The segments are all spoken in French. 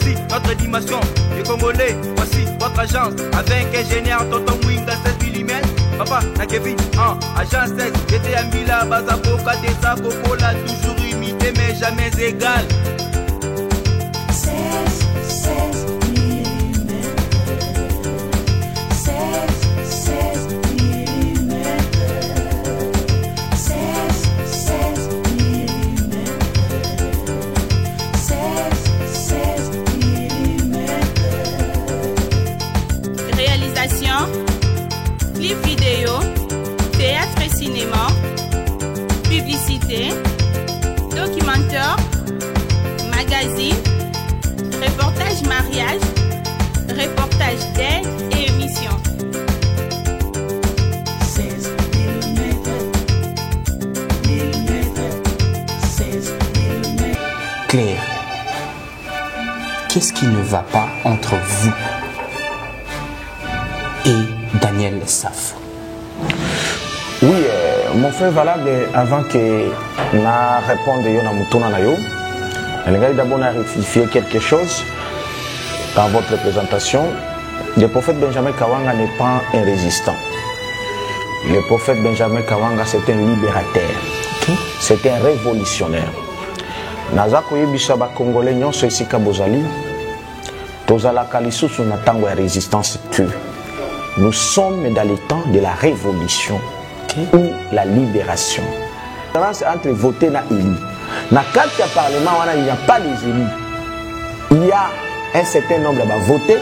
Voici notre dimension, les Congolais, voici votre agence, avec ingénieur Tonton Mwinga 16 mm. Papa, na Kevin, agence 16, j'étais à Mila, Bazako, Kadesa, Kokola, toujours imité mais jamais égal. 16 mm. 16 mm. 16 mm. 16 mm. Réalisation, clip vidéo, théâtre et cinéma, publicité, documentaire, magazine, reportage mariage, reportage d'aide et émission. 16 mm. 16 mm. Claire, qu'est-ce qui ne va pas entre vous et Daniel Safou? Oui, mon frère Valable, avant que je réponde à Moutona Nayo, je vais d'abord rectifier quelque chose dans votre présentation. Le prophète Benjamin Kawanga n'est pas un résistant. Le prophète Benjamin Kawanga, c'est un libérateur. C'est un révolutionnaire. Nazako yebisa ba Congolais nyonso esika bozali tozalaka lisusu na tango ya résistance tue. Nous sommes dans les temps de la révolution ou la libération. La différence entre voter et élu. Dans le cadre du Parlement, il n'y a pas les élus. Il y a un certain nombre de voter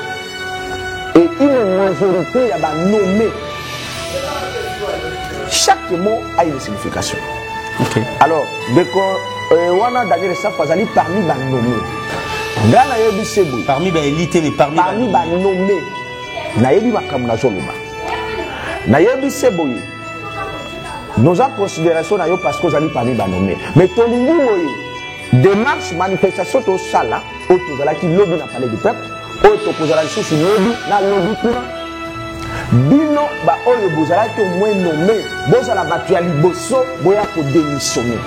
et une majorité de nommer. Chaque mot a une signification. Alors, Daniel Safou Azali parmi les nommés. Parmi les élites et parmi les nommés. Nayebi makambo nazoloba nayebi seboye nos considération na yo parce que ozali parmi banomé mais tolingi boye démarche manifestation to sala o tozala ki lobi na palais du peuple o to kozala lisusu lobi na lobi kuna bino ba oyo bozala ki au moins nommé bozala batu ya liboso boya ko démissionner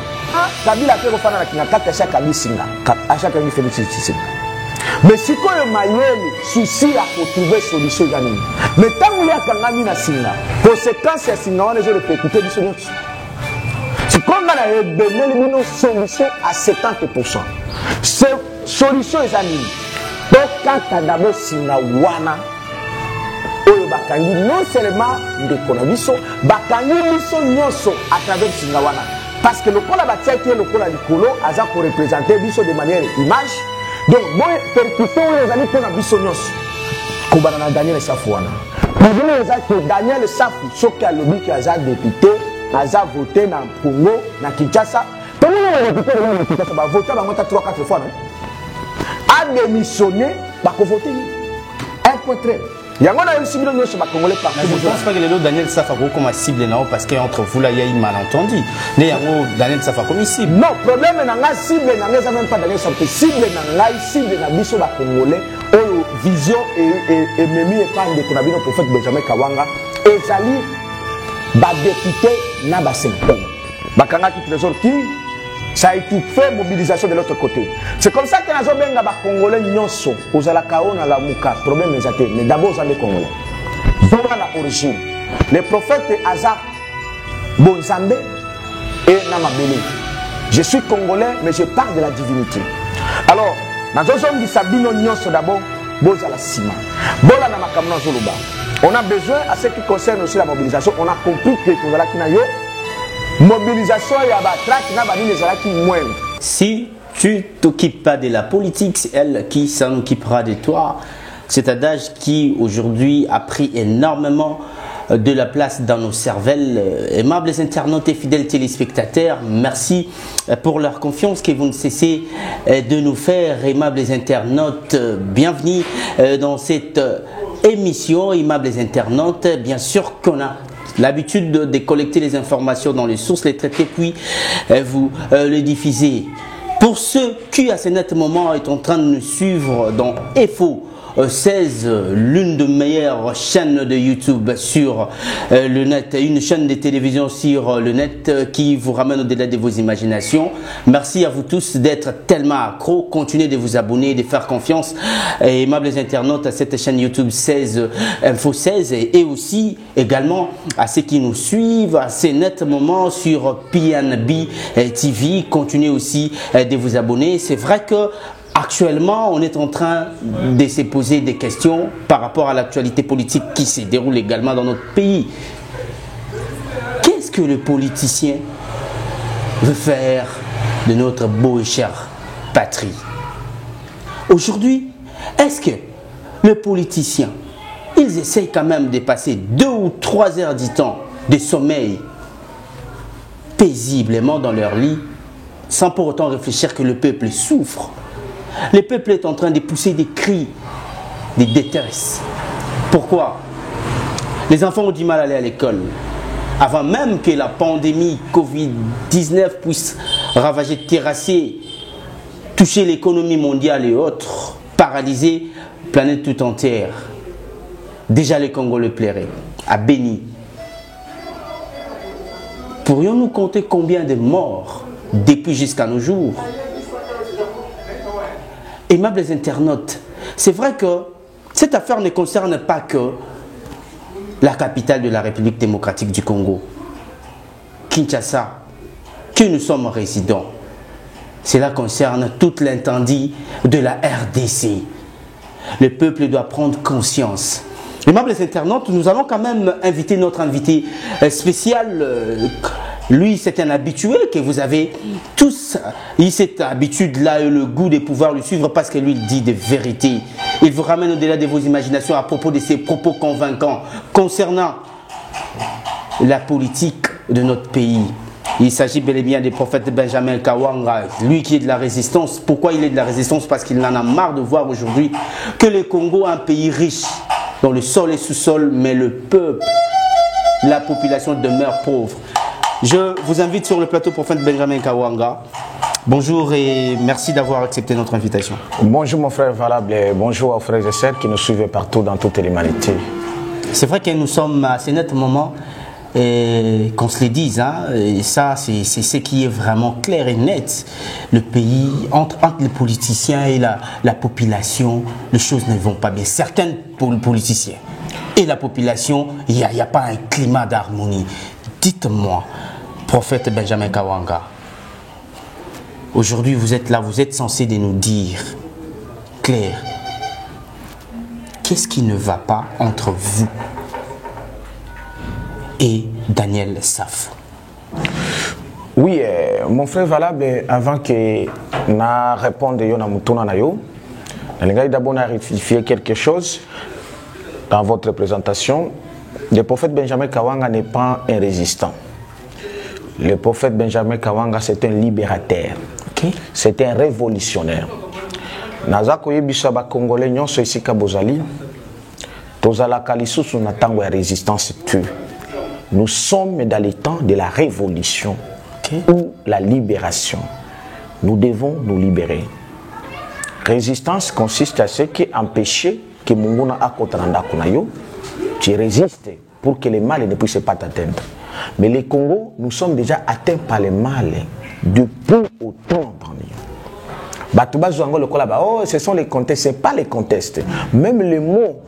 kabila pe kofana na kinakata chaque misinga à chaque mi Félix Tshisekedi. Mais si quand le mayele souci à trouver solution gagnée. Mais tant que les kangami na singa, conséquence ya singa on les répercuter du solution. Si quand on a donné une solution à 70%. Cette solution est anime. Donc quand d'abord singa wana oyo bakangi non seulement de konabiso, bakangi biso nyonso à travers singa wana. Parce que le kola batia qui est le kola likolo aza pour représenter biso de manière image. Donc, moi, percussion, les amis, pour la bisognos. Kobana Daniel Safou. Daniel Safou, ce qui a le but, qui a député, a voté dans Congo, dans Kinshasa. Tout le monde a député dans Kinshasa, a voté dans 3-4 fois. A démissionné, il a voté. Un point très. Il y a un cible de chez Congolais partout. Je ne pense pas que le Daniel Safou comme cible parce qu'entre vous là il y a un malentendu. Mais Daniel Safou comme cible. Non, problème est que cible n'est même pas Daniel Safou. Cible est la biso ba Congolais. Vision et Memi et pas de Konabino prophète Benjamin Kawanga. Et Zali ba député na ba symptôme. Bakanga qui trésor qui ça a été fait mobilisation de l'autre côté. C'est comme ça que nous avons des Congolais nyonso. Aux alakaon à la mouka. Problème est athée. Mais d'abord, les Congolais. Voilà l'origine. Les prophètes Azar, Bonzambe et Namabele. Je suis Congolais, mais je parle de la divinité. Alors, nous avons dit Sabino nyonso d'abord. Boza la Sima. Bola na makamna zoluba. On a besoin, à ce qui concerne aussi la mobilisation, on a compris que nous allons kinayo. Mobilisation et si tu t'occupes pas de la politique, c'est elle qui s'en occupera de toi. C'est un adage qui aujourd'hui a pris énormément de la place dans nos cervelles. Aimables internautes et fidèles téléspectateurs, merci pour leur confiance que vous ne cessez de nous faire. Aimables internautes, bienvenue dans cette émission. Aimables internautes, bien sûr qu'on a l'habitude de collecter les informations dans les sources, les traiter, puis vous les diffuser. Pour ceux qui, à ce net moment, est en train de nous suivre dans EFO 16, l'une des meilleures chaînes de YouTube sur le net, une chaîne de télévision sur le net qui vous ramène au-delà de vos imaginations. Merci à vous tous d'être tellement accros. Continuez de vous abonner, de faire confiance, aimables internautes, à cette chaîne YouTube 16 Info 16 et aussi également à ceux qui nous suivent à ces nets moments sur PNB TV. Continuez aussi de vous abonner. C'est vrai que actuellement, on est en train de se poser des questions par rapport à l'actualité politique qui se déroule également dans notre pays. Qu'est-ce que le politicien veut faire de notre beau et chère patrie? Aujourd'hui, est-ce que les politiciens, ils essayent quand même de passer 2 ou 3 heures du temps de sommeil paisiblement dans leur lit sans pour autant réfléchir que le peuple souffre? Le peuple est en train de pousser des cris de détresse. Pourquoi? Les enfants ont du mal à aller à l'école. Avant même que la pandémie Covid-19 puisse ravager, terrasser, toucher l'économie mondiale et autres, paralyser la planète tout entière. Déjà le Congo le plairait, à Béni. Pourrions-nous compter combien de morts depuis jusqu'à nos jours? Aimables internautes, c'est vrai que cette affaire ne concerne pas que la capitale de la République démocratique du Congo, Kinshasa, que nous sommes résidents. Cela concerne toute l'étendue de la RDC. Le peuple doit prendre conscience. Aimables internautes, nous allons quand même inviter notre invité spécial. Lui, c'est un habitué que vous avez tous eu cette habitude-là et le goût de pouvoir le suivre parce que lui, il dit des vérités. Il vous ramène au-delà de vos imaginations à propos de ses propos convaincants concernant la politique de notre pays. Il s'agit bel et bien du prophète Benjamin Kawanga, lui qui est de la résistance. Pourquoi il est de la résistance? Parce qu'il en a marre de voir aujourd'hui que le Congo est un pays riche, dont le sol est sous-sol, mais le peuple, la population demeure pauvre. Je vous invite sur le plateau prophète Benjamin Kawanga. Bonjour et merci d'avoir accepté notre invitation. Bonjour mon frère Valable et bonjour aux frères et sœurs qui nous suivent partout dans toute l'humanité. C'est vrai que nous sommes à ce net moment, qu'on se le dise, hein, et ça c'est ce qui est vraiment clair et net. Le pays, entre les politiciens et la population, les choses ne vont pas bien. Certains politiciens et la population, il n'y a pas un climat d'harmonie. Dites-moi, prophète Benjamin Kawanga, aujourd'hui vous êtes là, vous êtes censé de nous dire clair, qu'est-ce qui ne va pas entre vous et Daniel Saf? Oui, mon frère Valable, avant que je réponde à Mutuna Nayo, je vais d'abord rectifier quelque chose dans votre présentation. Le prophète Benjamin Kawanga n'est pas un résistant. Le prophète Benjamin Kawanga, c'est un libérateur. Okay. C'est un révolutionnaire. Naza koyebisa ba Congolais nyonso esika bozali. Tozalaka lisusu na tango ya résistance tue. Nous sommes dans les temps de la révolution, okay, ou la libération. Nous devons nous libérer. Résistance consiste à ce qui empêcher que Munguna akotranda kunayo. Tu résistes pour que le mal ne puisse pas t'atteindre. Mais les Congo, nous sommes déjà atteints par le mal depuis autant d'années. Oh, ce sont les contestes, ce n'est pas les contestes. Même le mot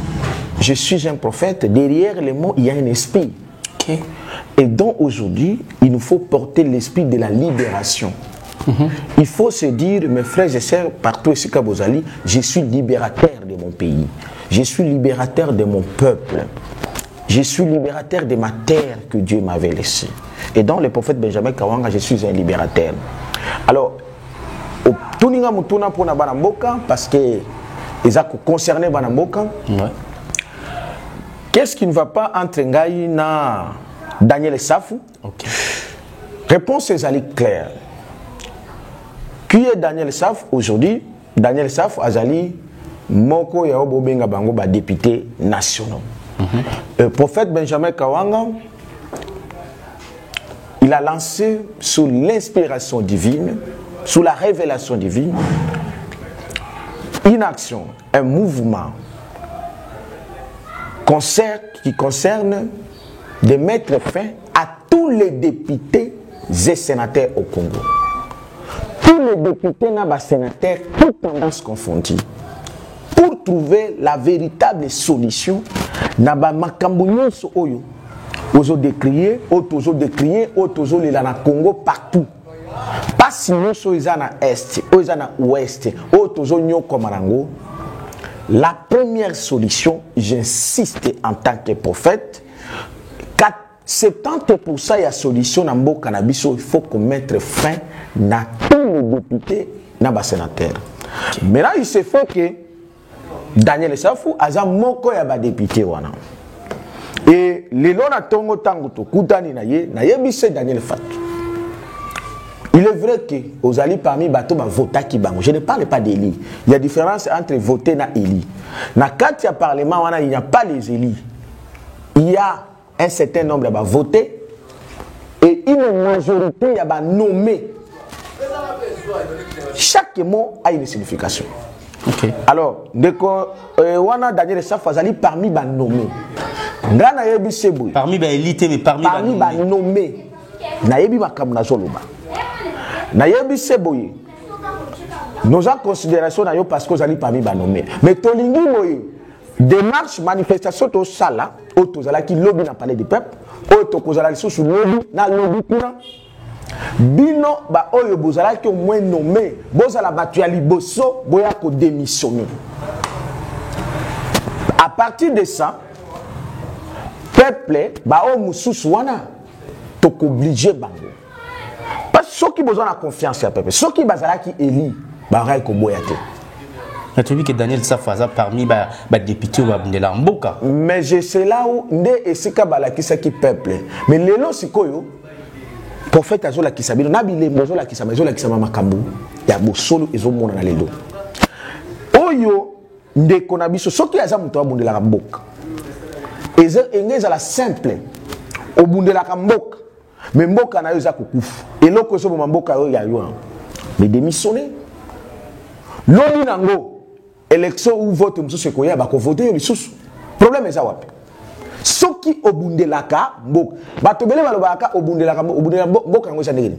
« je suis un prophète », derrière le mot, il y a un esprit. Okay. Et donc aujourd'hui, il nous faut porter l'esprit de la libération. Il faut se dire, mes frères et sœurs, partout ici à Bozali, je suis libérateur de mon pays. Je suis libérateur de mon peuple. Je suis libérateur de ma terre que Dieu m'avait laissée. Et dans le prophète Benjamin Kawanga, je suis un libérateur. Alors, Tuninga Mutuna pour Banamboka, parce que ils ont concerné Banamboka. Qu'est-ce qui ne va pas entre Ngaï et Daniel Safou? Okay. Réponse est claire. Qui est Daniel Saf aujourd'hui? Daniel Saf Azali Moko Yaobo Benga Bango ba député national. Le prophète Benjamin Kawanga, il a lancé sous l'inspiration divine, sous la révélation divine, une action, un mouvement qui concerne de mettre fin à tous les députés et sénateurs au Congo. Tous les députés et sénateurs, toutes tendances confondues, pour trouver la véritable solution na ba makambo nyonso oyo ozo décrier, ozo le na Congo partout. Pas sinon so na est, ozo na ouest, ozo nyoko marango. La première solution, j'insiste en tant que prophète, 70% de la solution dans le cannabis, il faut qu'on mette fin à tous les députés et les sénateurs. Mais là, il se fait que Daniel Safou a moko ya ba député wana. Et les lona tongo tango to kutani na yebise Daniel Fatou. Il est vrai que aux alliés parmi bateaux ba vota ki bango. Je ne parle pas d'élus. Il y a différence entre voter et élus. Na quand il y a parlement wana, il n'y a pas les élus. Il y a un certain nombre de votés et une majorité il y a nommé. Chaque mot a une signification. Okay. Alors, wana Daniel Safazali parmi ba nommé. Ngana yebi seboy. Parmi ba élité mais parmi ba nommé. Na yebi makamna zoloba. Na yebi seboy. Nous en considération na yo parce que zali parmi ba nommé. Mais tolingi moyi démarche manifestation to sala o to zala ki lobby na palais du peuple o to ko zala sous lobby na lobby kuna. Bino ba oyo bozala ki au moins nommé bozala batu ya liboso boya ko démissionner. À partir de ça peuple ba o mususu wana to ko obligé bango. Parce que ceux qui besoin de confiance ya peuple, ceux qui bazala ki éli ba ray ko boya te. Tu dis que Daniel Safaza parmi les députés de la Mboka. Mais je sais là où est ce qui peuple. Mais les lois sikoyo prophète azola kisabino nabile mozola kisama makambu ya bosolo ezomona na lelo. Oyo ndeko na biso soki aza muto abundela ka mboka. Engeza la simple obundela ka mboka. Mais mboka na yo za kukufa. Eloko so bo mboka yo ya yo. Mais démissionner. Loni nango élection ou vote monsieur koya ba ko voter lisusu problème eza wapi soki obundelaka mboka bato bele balobaka obundelaka mboka ngo ndenge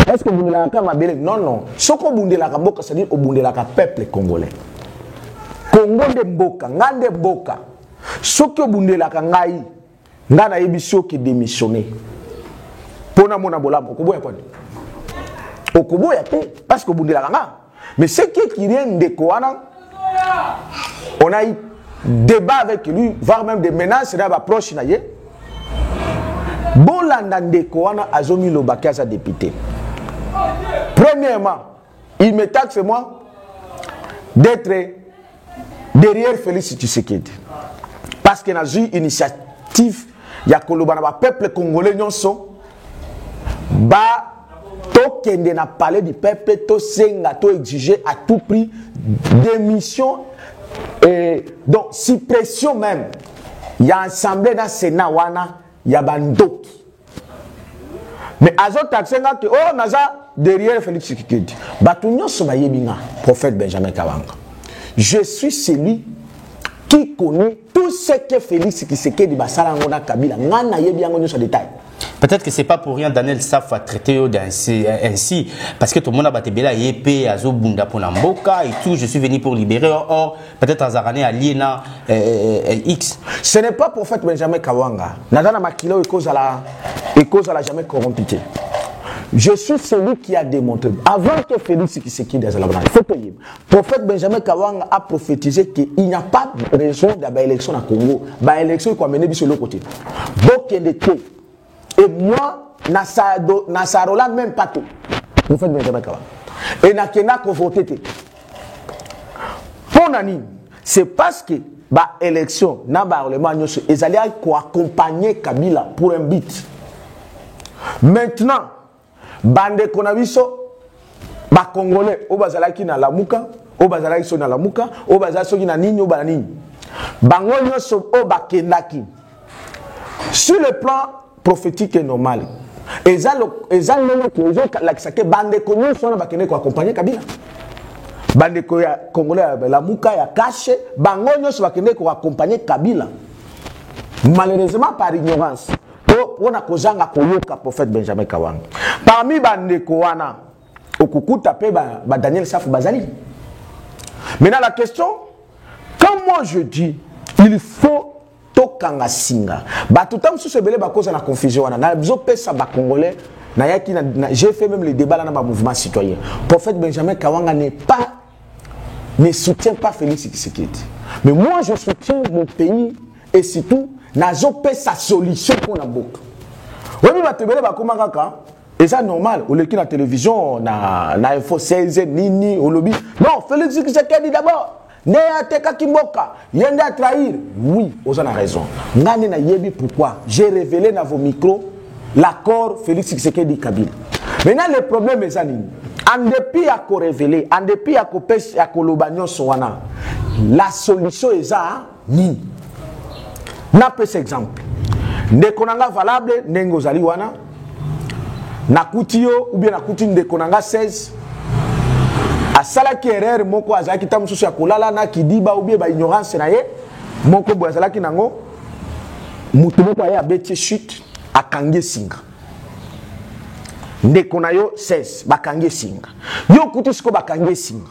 est-ce que obundelaka mabele non soko obundelaka mboka c'est-à-dire obundelaka peuple congolais Congo de mboka ngande mboka soki obundelaka ngai ngana yebisio ki démissionner pona mona bolamo okoboya kwani okoboya te parce que obundelaka nga mais ce qui vient de Koana, on a eu débat avec lui, voire même des menaces dans la proche naye. Bolanda de Koana a zomi le bakaza député. Premièrement, il me taxe moi d'être derrière Félix Tshisekedi. Parce qu'il y a une initiative, il y a le peuple congolais nyonso ba tokende na parler du peuple, to senga, to exiger à tout prix démission et donc suppression même. Il y a assemblée dans le Sénat wana, il y a bandoki. Mais azot taxenga que oh naza derrière Félix Tshisekedi. Batu nyonso ba yebinga prophète Benjamin Kawanga. Je suis celui qui connaît tout ce que Félix Tshisekedi basala ngona Kabila. Ngana yebi yango nyonso détail. Peut-être que c'est pas pour rien Daniel Saf a traité ainsi parce que tout le monde a battu bela yépé azo bunda pour Mboka et tout. Je suis venu pour libérer. Or peut-être Azarané Aliena X. Ce n'est pas prophète Benjamin Kawanga. Nadana Makilo et cause à la jamais corrompu. Je suis celui qui a démontré avant que Félix Tshisekedi Azalabana. Il faut payer. Prophète Benjamin Kawanga a prophétisé qu'il n'y a pas de raison d'avoir élection à Congo. Bah élection qu'on mené sur l'autre côté. Donc il y a des trucs. Et moi, Nasarola même pas tout. Vous faites Benjamin Kawanga. Et Nakena qu'on vote. Pour Nani, c'est parce que bah élection, na parlement, ils allaient accompagner Kabila pour un but. Maintenant, bande konabiso, bah Congolais, au bazalaki na lamuka, au bazalaki so na lamuka, au bazalaki na nini, au banani. Bango nyoso au bakendaki. Sur le plan prophétique et normal. Et ça, la bande connu sont bakene ko accompagner Kabila. bandeko ya congolais la muka ya caché bango nyonso bakende ko accompagner Kabila malheureusement par ignorance on a kozanga koyoka prophète Benjamin Kawanga parmi bandeko wana okukuta pe ba Daniel Safu bazali. Maintenant la question, quand moi je dis il faut tokanga singa bato tam sous sebele ba cause na confusion wana na biso pesa ba congolais na yaki na j'ai fait même les débats là dans ma mouvement citoyen. Prophète Benjamin Kawanga ne soutient pas Félix Tshisekedi. Mais moi je soutiens mon pays et surtout nazo pesa solution pour na boka. Oui ba tebele ba komanga ka et ça normal au leki na télévision na info 16 nini au lobby. Non, Félix Tshisekedi d'abord. Ne ateka kimboka, yende à trahir. Oui, vous avez raison. Ngani na yebi pourquoi j'ai révélé dans vos micros l'accord Félix Tshisekedi Kabila. Maintenant le problème est ça nini. En dépit à ko révéler, en dépit à ko pêche à ko lobanyo sowana. La solution est ça ni. Na pes exemple. Ndekonanga valable nengozali wana. Nakutio ou bien nakuti ndekonanga 16. Asala ki erreur moko azaki tamususu ya kolala na kidiba ou bien ba ignorance na ye moko bo azala ki nango mutu moko ya beti chute akange singa ndekona yo 16 bakange singa yo kuti siko bakange singa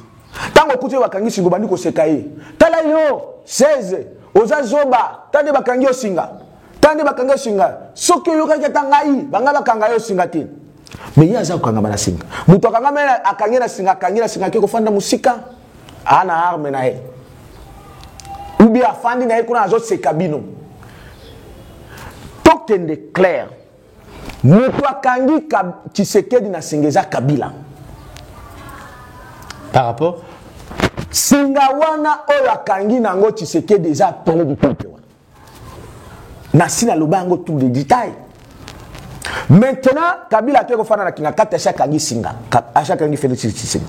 tango kuti bakange singa bandi ko seka ye tala yo 16 ozazoba tande bakange yo singa tande bakange singa soki yo ka tangai banga bakanga yo singa te. Mais il y a ça quand même singa. Muto kanga mena akangena singa ke ko fanda musika ana arme na e. Ubi afandi na e kuna azo se kabino. Tokende clair. Muto akangi Tshisekedi na singeza Kabila. Par rapport singa wana oyo akangi nango Tshisekedi déjà parler du peuple wana. Na sina lobango tous les détails. Maintenant, Kabila a fait na kinga kata chaque angi singa, à chaque angi Félix Tshisekedi.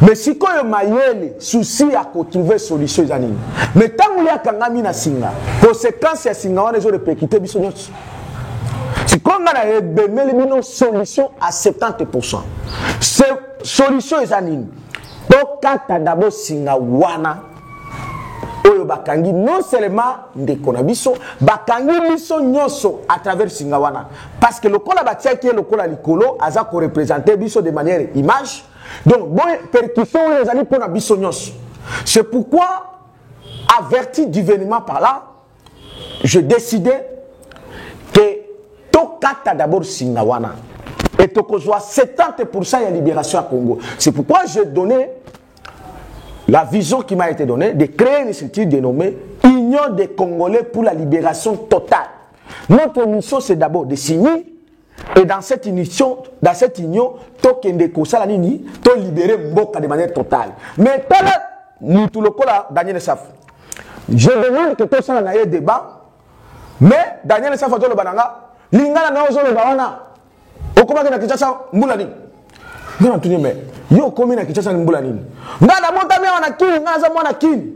Mais si ko yo mayele souci à trouver solution zanini. Mais tant que ya kangami na singa, conséquence ya singa wana zo repékité biso nyonso. Si ko ngana ebemeli bino solution à 70%. C'est solution zanini. Donc kata d'abord singa wana oyo bakangi non seulement ndekona biso bakangi biso nyonso à travers singawana parce que le kola batia qui est le kola likolo aza ko représenter biso de manière image donc bon percussion les amis pour na biso nyonso. C'est pourquoi averti divinement par là je décidais que tokata d'abord singawana et tokozwa 70% ya libération à Congo. C'est pourquoi j'ai donné la vision qui m'a été donnée de créer une structure dénommée Union des Congolais pour la libération totale. Notre mission, c'est d'abord de signer et dans cette union, tokende kosala nini, to libérer Mboka de manière totale. Mais nous tout le coup là, Daniel Saf. Je demande que tout ça n'a pas débat, mais Daniel Saf a dit le bananga, lingala na ozo le bawana. Okoma na kichasa mbula ni. Non tu mais yo komi na kichasa mbula nini ngana bota me wana kini ngaza mwana kini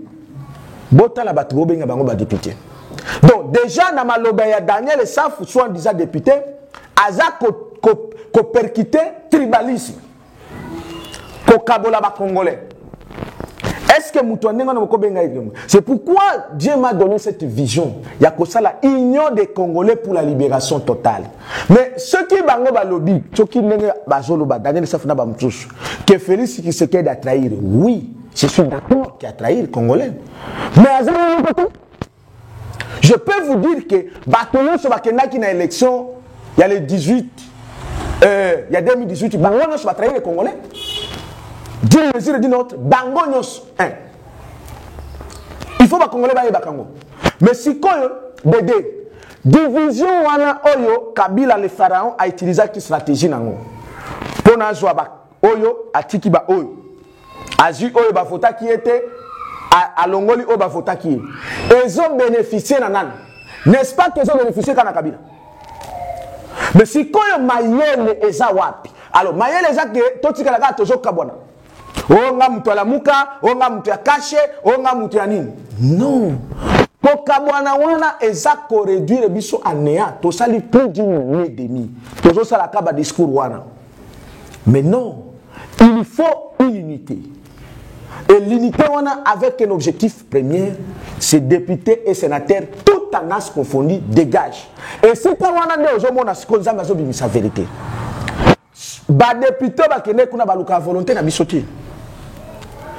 bota la batu benga bango ba député. Donc déjà na maloba ya Daniel Saf soit déjà député aza ko percuter tribalisme ko kabola ba congolais. Est-ce que mutuanenga na ko benga yemo? C'est pourquoi Dieu m'a donné cette vision ya ko sala union des Congolais pour la libération totale. Mais ceux qui bango ba lobby, ceux qui nenga bazolo ba Daniel Saf na ba mtusu que Félix Tshisekedi a trahir. Oui, je suis d'accord qu'il a trahi les Congolais. Mais je peux vous dire que Batono so bakenda ki na élection, il y a le 18 il y a 2018 bango no so ba trahir les Congolais. Dieu mesure dit notre bango nyos 1. Il faut ba Congolais ba bakango. Mais si koyo bébé division wana oyo Kabila le pharaon a utilisé qui stratégie nango. Pona zwa ba oyo atiki ba oyo. Azu oyo ba vota qui était à Longoli oyo ba vota qui. Ils ont bénéficié nanan. N'est-ce pas qu'ils ont bénéficié kana Kabila? Mais si koyo mayele eza wapi? Alors mayele eza ke totika la tozo kabona. Onga mtu ala muka, onga mtu ya caché, onga mtu ya nini? Non. Poka bwana wana ezako réduire biso à néant. To sali plus d'une année et demie. Tozo sala kaba discours wana. Mais non, il faut une unité. Et l'unité, on a avec un objectif premier, c'est députés et sénateurs, tout en as confondu, dégage. Et si on a des gens qui ont sa vérité, les députés qui ont la volonté de sortir.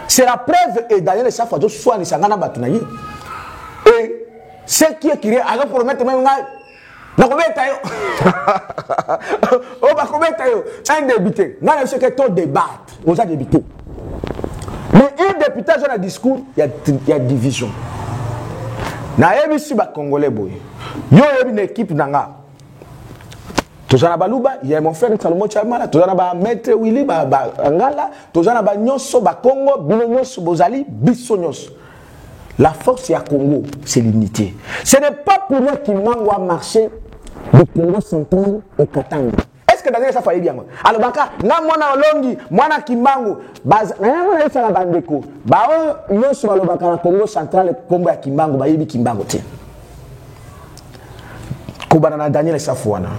C'est la preuve, et d'ailleurs, les chefs de soit les sangana batunaï. Et ce qui est créé, alors pour mettre même là, on va commettre un député. Nous avons ce que tout débat, on a débuté. Mais un député, dans le discours, il y a division. Na ebisi ba Congolais boy. Yo une équipe nanga. Tozana baluba, il y a mon frère Salomon Chamala, tozana ba maître Willy ba ngala, tozana ba nyonso ba Congo, bino nyonso bozali biso nyonso. La force ya Congo, c'est l'unité. Ce n'est pas pour nous qui manque à marcher de Congo central au Katanga. Est-ce que Daniel ça fait bien? Alors baka na mwana olongi, mwana Kimbangu, baz na mwana isa na bandeko. Ba o nyonso ba lobaka na Congo central Congo ya Kimbangu, ba yebi Kimbangu te. Kobana na Daniel Safou wana.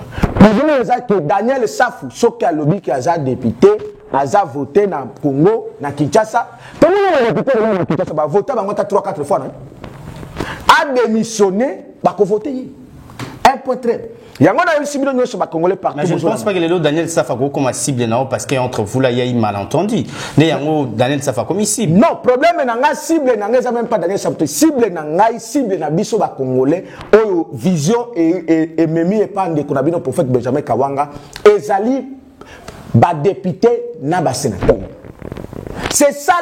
Nous disons que Daniel Safou, soki a lobby qui a député, a voté na Congo, na Kinshasa. Tout le monde a député na Kinshasa, ba voté ba ngota 3-4 fois. A démissionné, ba ko voter. Un point très. Il y a un cible de sur Congolais partout. Mais je ne pense pas que les Daniel Safako comme cible non parce qu'entre vous là il y a eu malentendu. Mais il y a Daniel Safako comme cible. Non, problème n'a cible n'a même pas Daniel Safako. Cible n'a cible n'a biso ba Congolais. Oh vision et memi et pas de konabino prophète Benjamin Kawanga. Ezali ba député na ba sénateur. C'est ça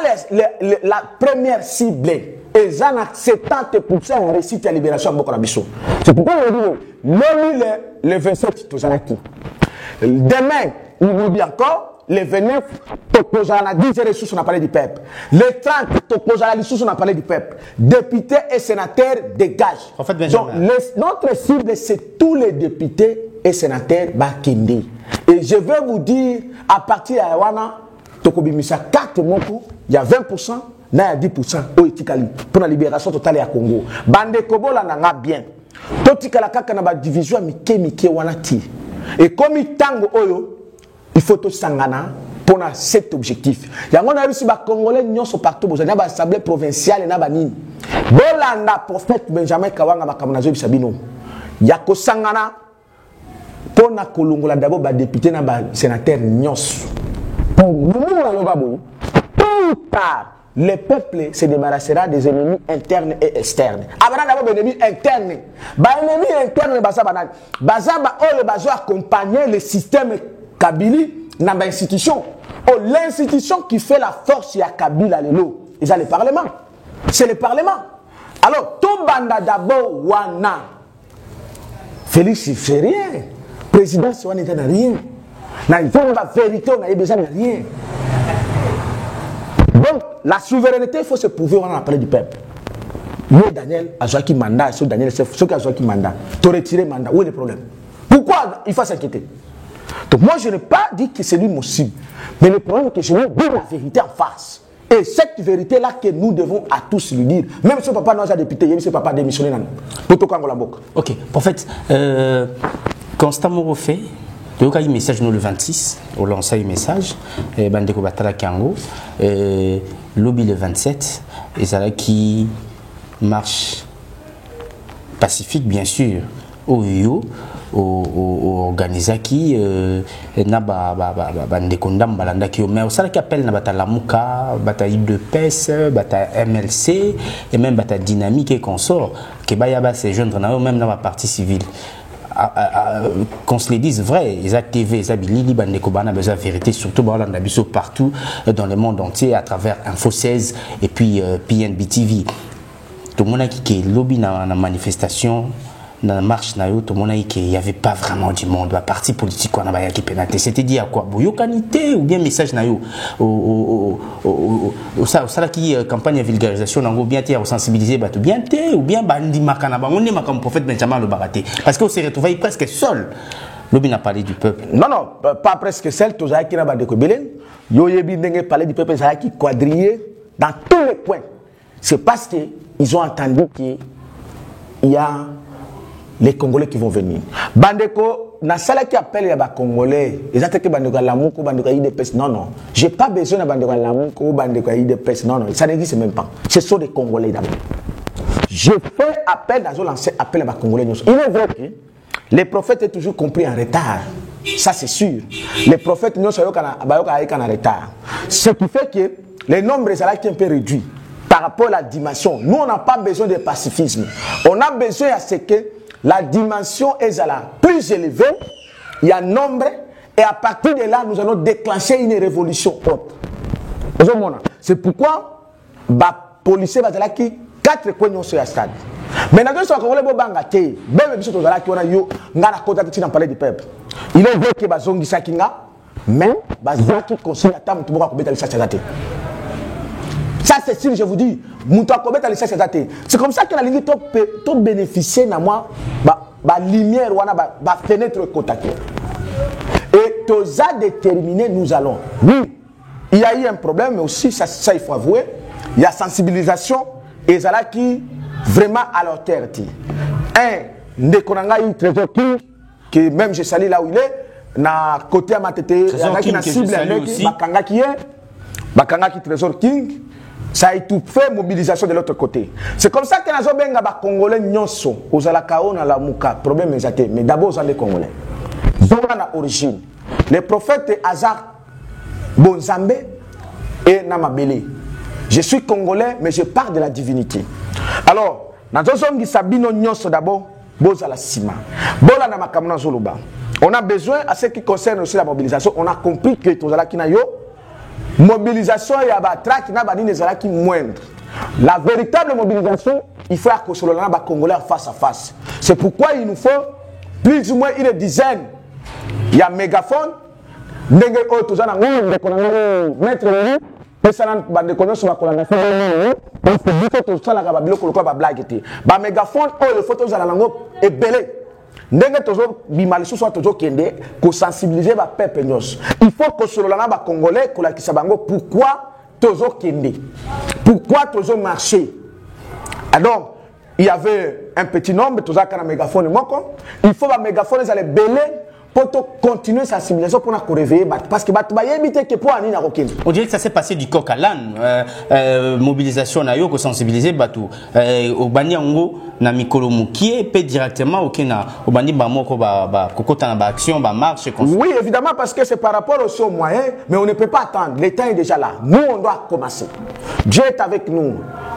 la première cible. Et ça a 70% en réussite à la libération de Bokonabiso. C'est pourquoi on dit le 27, demain, il nous dit encore, le 29, Tokozana 10 ressources, on a parlé du peuple. Le 30, Tokozana les ressources, on a parlé du peuple. Députés et sénateurs dégagent. En fait, donc, notre cible, c'est tous les députés et sénateurs Bakindi. Et je vais vous dire, à partir de Awana, Tokobimisa 4 moko, il y a 20%. Na 10% au Itikali pour la libération totale ya Congo. Bande Kobola nanga bien. Totikala kaka na ba division mike wanati. Et comme tango oyo, il faut to sangana pour cet objectif. Yango na réussi ba Congolais nyonso partout bozana ba assemblée provinciale na ba nini. Bolanda prophète Benjamin Kawanga makamna zo bisabino. Yako sangana pour na kolongola d'abord ba député na ba sénateur nyonso. Pour nous la loba bo. Tout tard le peuple se débarrassera des ennemis internes et externes. Avant d'avoir des ennemis internes, ennemis internes, ils vont accompagner le système Kabili dans l'institution. L'institution qui fait la force de Kabila, c'est le Parlement. C'est le Parlement. Alors, tout banda d'abord, Wana. Félix, il ne fait rien. Le président, il n'a rien. Il n'a vérité, on n'a besoin de rien. Donc, la souveraineté, il faut se prouver, on a parlé du peuple. Nous, Daniel, a joué qui mandat, ceux Daniel, ceux qui ont joué qui mandat, tu retiré mandat. Où est le problème? Pourquoi il faut s'inquiéter? Donc, moi, je n'ai pas dit que c'est lui mon cible. Mais le problème, c'est que je lui dis la vérité en face. Et cette vérité-là que nous devons à tous lui dire. Même si papa n'a pas député, même si papa a démissionné, pour tout le monde. Ok, prophète, constamment refait. Donc, il y a un message nous le 26, on lance un message, Bandeko Batala Kango, lobby le 27, et ça qui marche pacifique, bien sûr, au Yo, au Organisaki, na Bandeko Ndam Balanda qui mais ça qui appelle na Bata Lamuka, Bata IDPS, Bata MLC, et même Bata Dynamique et consort, qui Bayaba se joindre même dans la partie civile. Qu'on se les dise vrai, ils ont TV, ils ont Billy, Bandeko Bana, besoin de vérité, surtout partout dans le monde entier à travers Info 16 et puis PNB TV. Tout le monde a dit que lobby dans la manifestation, dans la marche, tout le monde a dit qu'il n'y avait pas vraiment du monde. La partie politique, on a qui pénalité. C'était dit à quoi? Boyokanité ou bien message nayo ça qui campagne de vulgarisation, on a bien été sensibiliser, bien été ou bien bandi makana, on est comme prophète Benjamin le baraté. Parce qu'on s'est retrouvé presque seul. Lobby n'a parlé du peuple. Non, pas presque seul. Tout ça qui n'a pas de Kobelen. Yoyebi n'a parlé du peuple, ça qui quadrillé dans tous les coins. C'est parce qu'ils ont entendu qu'il y a les Congolais qui vont venir. Bandeko, na sala qui appelle ya ba congolais ezate ke bandeko lamuko bandeko IDPS non j'ai pas besoin de bandeko lamuko bandeko IDPS non ça n'existe même pas ce sont des congolais d'abord je fais appel dans lancer appel à ba congolais il est vrai que les prophètes est toujours compris en retard ça c'est sûr les prophètes nous soyons en retard ce qui fait que les nombres est un peu réduit par rapport à la dimension nous on n'a pas besoin de pacifisme on a besoin à ce que la dimension est plus élevée, il y a nombre, et à partir de là, nous allons déclencher une révolution autre. C'est pourquoi les policiers vont dire que 4 coins sur la stade. Mais dans le cas où les banques même si on a un palais du peuple, il est vrai que les gens qui mais les gens qui consignent la table, ça c'est sûr, je vous dis, c'est comme ça que la ligne peut bénéficier de moi, la lumière, la fenêtre contactée. Et tout ça déterminé, nous allons. Oui, il y a eu un problème, mais aussi, ça il faut avouer, il y a sensibilisation, et ça là qui vraiment à leur terre. Dès qu'on a eu Trésor King, que même je salue là où il est, na côté à ma tête, il y a qui na cible avec Bakanga qui est, Bakanga qui Trésor King. Ça a étouffé mobilisation de l'autre côté. C'est comme ça que nous avons des Congolais nyonso aux alakao na la muka problème exact mais d'abord aux Congolais. Zonga na origine. Les prophètes Azar Bonzambe et Namabele. Je suis Congolais mais je parle de la divinité. Alors, nous avons Sabino nyonso d'abord bozala sima. Bola na makamna zoluba. On a besoin à ce qui concerne aussi la mobilisation, on a compris que tozala kinayo mobilisation et abatra qui n'a pas dit qui moindre. La véritable mobilisation, il faut accrocher le Congolais face à face. C'est pourquoi il nous faut plus ou moins une dizaine. Il y a mégaphone, n'engé autres gens en mettre le personne bande connaît sur la colonisation. On fait beaucoup de choses là babilo ko ba blague té. Ba mégaphone le photo za la lango est belé. Ndenge tozo bimali soit tozo kende ko sensibiliser ba peuple nyos. Il faut que sur la ba congolais ko la kisabango pourquoi tozo kende. Pourquoi tozo marcher. Alors, il y avait un petit nombre tozo kana mégaphone moko. Il faut ba mégaphone za les belé pour continuer sa sensibilisation pour nous réveiller parce que batu ba yebite que pour ani na kokende. On dirait que ça s'est passé du coq à l'âne. Mobilisation na yo ko sensibiliser batu au banyango na mikolo mukie peut directement okena au bandi ba moko ba kokota na ba action ba marche comme ça. Oui, évidemment parce que c'est par rapport aux moyens mais on ne peut pas attendre. Le temps est déjà là. Nous on doit commencer. Dieu est avec nous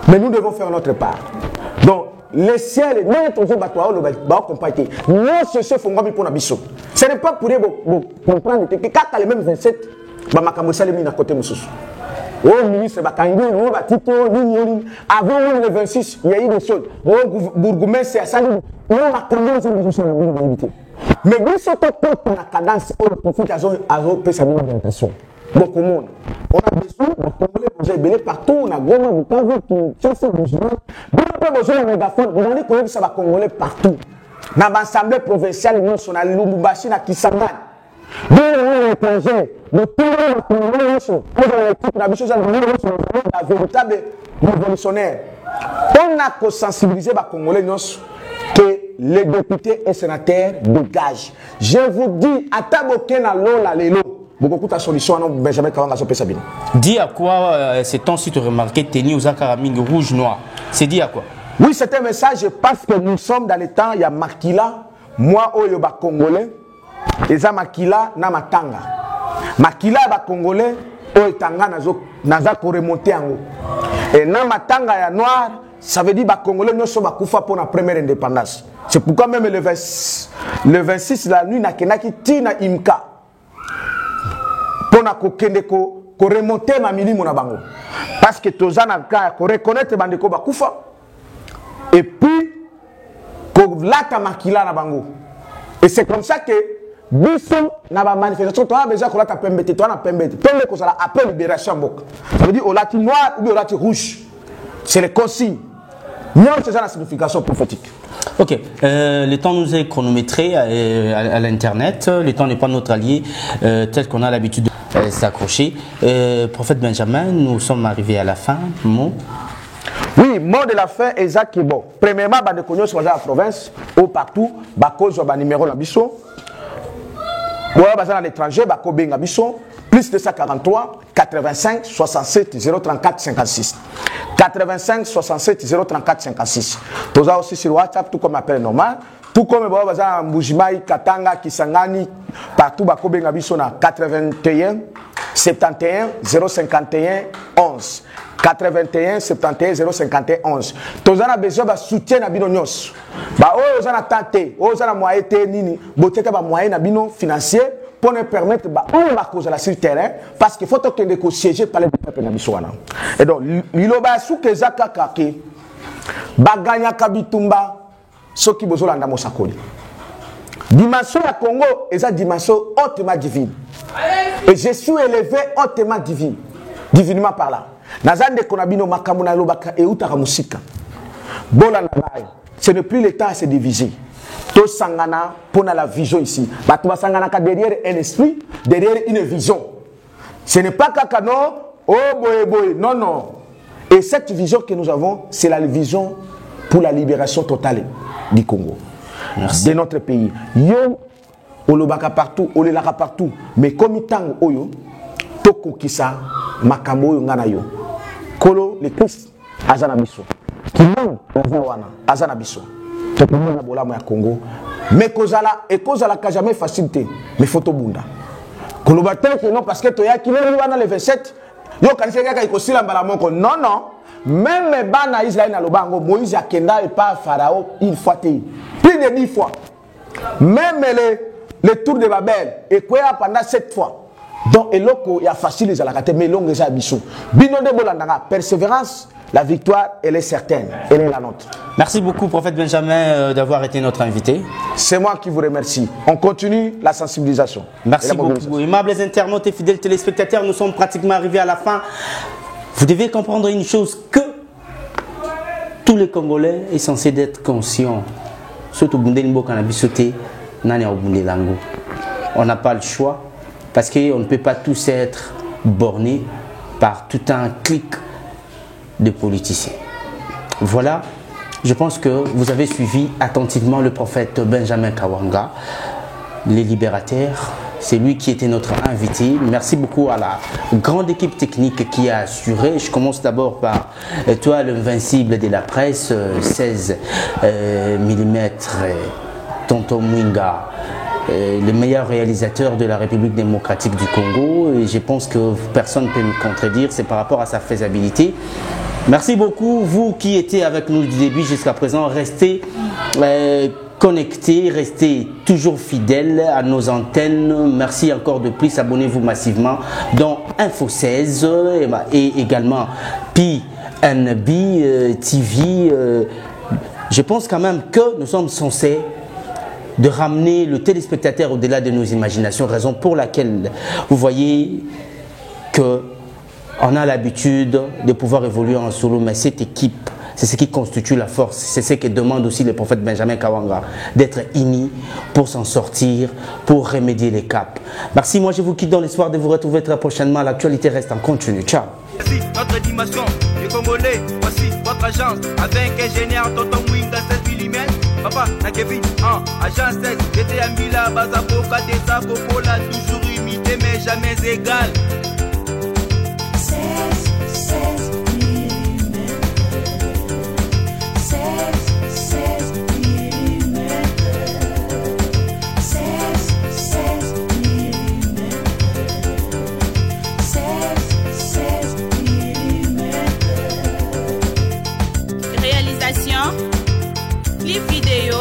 mais nous devons faire notre part. Donc le ciel, nous sommes compagnie. Nous sommes pour Nabiso. Ce n'est pas pour comprendre que quand les mêmes 27, à côté au ministre Bakangi, avant le 26, il y a eu des choses. Au bourgmestre, c'est à ça. Mais nous sommes pour la cadence, pour le profit à sa orientation. Beaucoup de monde. On a besoin de Congolais pour gérer partout. On a Goma, Bukavu, Kinshasa, Bujumbura. On a besoin de mégaphone. Vous allez connaître ça va Congolais partout. Dans l'Assemblée provinciale, nous sommes à Lubumbashi, à Kisangani. Dans les étrangers, nous tous les Congolais sont la véritable révolutionnaire. On a qu'à sensibiliser les Congolais que les députés et sénateurs dégagent. Je vous dis, à Taboken à l'Ola, les lots. Beaucoup de solutions, Benjamin Kawanga Sopé Sabine. Dis à quoi ces temps-ci tu remarqué tenir aux akaraming rouge noir. C'est dit à quoi? Oui, c'est un message parce que nous sommes dans les temps, il y a Makila, moi au Yoba Congolais, et ça Makila na Matanga. Makila ba Congolais, au Tanga naza ko remonter en haut. Et na Matanga ya noir, ça veut dire ba Congolais nous sommes kufa pour la première indépendance. C'est pourquoi même le 26 la nuit na kenaki tina imka. Pour remonter ma milimo na bango parce que tozana ka ko reconnaître bandeko bakufa et puis ko lata makila na bango et c'est comme ça que biso na ba manifestation to a besoin ko lata pembete to na pembete ko sala appel libération mbok ça veut dire au lati noir ou au lati rouge c'est les consignes non c'est ça la signification prophétique. Ok, le temps nous est chronométré à l'internet, le temps n'est pas notre allié tel qu'on a l'habitude de s'accrocher. Prophète Benjamin, nous sommes arrivés à la fin, mot. Oui, mot de la fin, exact bon. Premièrement, de connaître sur la province, ou partout, cause numéro la biso. boya baza à l'étranger bakobenga biso plus 243 85 67 034 56 85 67 034 56. Toza aussi sur WhatsApp tout comme appel normal. Tout comme boya baza Mbujimai, Katanga, Kisangani, partout bakobenga biso na 81 71 051 11. 81 71 051 11. Toza na besoin ba soutien na bino nyos. Ba oyo oza na tante, oyo oza na moyen te nini, boteka ba moyen na bino financier pour nous permettre ba on va causer la sur le terrain parce qu'il faut que les siéger par les peuple na biso wana. Et donc liloba suke zaka kake baganya kabitumba soki bozolanda mosakoli. Dimension ya Congo eza dimension hautement divine. Et je suis élevé hautement divine. Divinement par là. Nazande konabino makambo na lobaka e utaka musika. Bola na ngai. Ce n'est plus le temps à se diviser. Tout sangana pour la vision ici. Batuma sangana derrière un esprit, derrière une vision. Ce n'est pas kakano, oh boy boy, non non. Et cette vision que nous avons, c'est la vision pour la libération totale du Congo. Merci. De notre pays. Yo, olobaka partout, olelaka partout. Mais comme itango oyo, toko kisa, makambo oyo ngana yo. Kolo, le Christ, azana biso. Kimon, azana biso. Topomona na bola ya Congo. Mais kozala, et kozala ka jamais facilité. Mais photo bunda. Koloba que non, parce que toya kileli wana le 27. Yo kanise kaka ikosila mbala moko. Non, non. Même bana Israël na lobango, Moïse akenda et pas Pharaon une fois te. Plus de 10 fois. Même le tour de Babel, et quoi pendant 7 fois. Donc, eloko ya facile les alakate, mais longue les abissous. Bino de bolandanga, persévérance, la victoire, elle est certaine. Elle est la nôtre. Merci beaucoup, prophète Benjamin, d'avoir été notre invité. C'est moi qui vous remercie. On continue la sensibilisation. Merci beaucoup. Aimables internautes et fidèles téléspectateurs, nous sommes pratiquement arrivés à la fin. Vous devez comprendre une chose, que tous les Congolais sont censés être conscients. Surtout on n'a pas le choix parce qu'on ne peut pas tous être bornés par tout un clic de politiciens. Voilà, je pense que vous avez suivi attentivement le prophète Benjamin Kawanga, les libérateurs. C'est lui qui était notre invité. Merci beaucoup à la grande équipe technique qui a assuré. Je commence d'abord par toi, l'invincible de la presse, 16 mm, Tonton Mwinga, le meilleur réalisateur de la République démocratique du Congo. Et je pense que personne ne peut me contredire, c'est par rapport à sa faisabilité. Merci beaucoup, vous qui étiez avec nous du début jusqu'à présent. Restez connectés, restez toujours fidèles à nos antennes. Merci encore de plus, abonnez-vous massivement dans Info 16 et également PNB TV. Je pense quand même que nous sommes censés de ramener le téléspectateur au-delà de nos imaginations, raison pour laquelle vous voyez que on a l'habitude de pouvoir évoluer en solo, mais cette équipe, c'est ce qui constitue la force, c'est ce que demande aussi le prophète Benjamin Kawanga, d'être unis pour s'en sortir, pour remédier les caps. Merci, moi je vous quitte dans l'espoir de vous retrouver très prochainement. L'actualité reste en continu. Ciao. Merci, notre dimension, les Congolais, voici votre agence, avec ingénieur Tonton Mwinga 16 mm. Papa, na Kevin, agence 16, j'étais à Mila, Bazaboka, Tessa, Popola, toujours imité, mais jamais égal. 16 mm. 16 mm. 16 mm. 16 mm. Réalisation, clip vidéo,